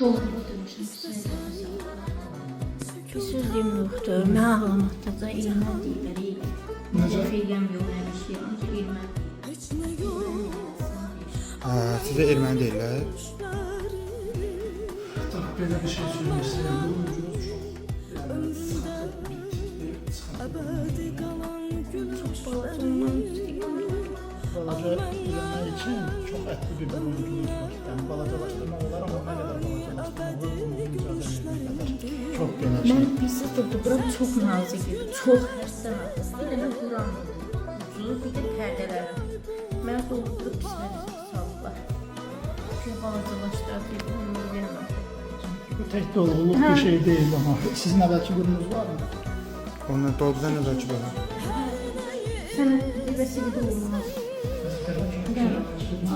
Doldurup oturmuşum. Bir sözlüyüm yoxdur. Mən ağlamakda ilmə deyirlər. Fiiləm yox, nə bir şey. Ancaq ilmə. Sizə erməni deyirlər. Tabii böyle bir şey söylemek istedim. Bu oyuncunuz çok balaca izlemek için çok etli bir oyuncunuz var. Yani balacalaştırmak var ama ne kadar balacalaştırmak var bunu icazə vermək qədər çok geniş. Mən bilsiz durdu, buram çox nazik idi. Çox hərsdən atası. Elə buram ucu, bir də pərdələrim. Mən doldurup pismədə salıblar. Çünki balacalaşdırıb, onu verməm. Bu tek dolguluk bir şey değil ama sizin evvelki grubunuz var mı? Ondan doldudan nə rakip olur? Sənə bir vəsilə də olmaz. Sizin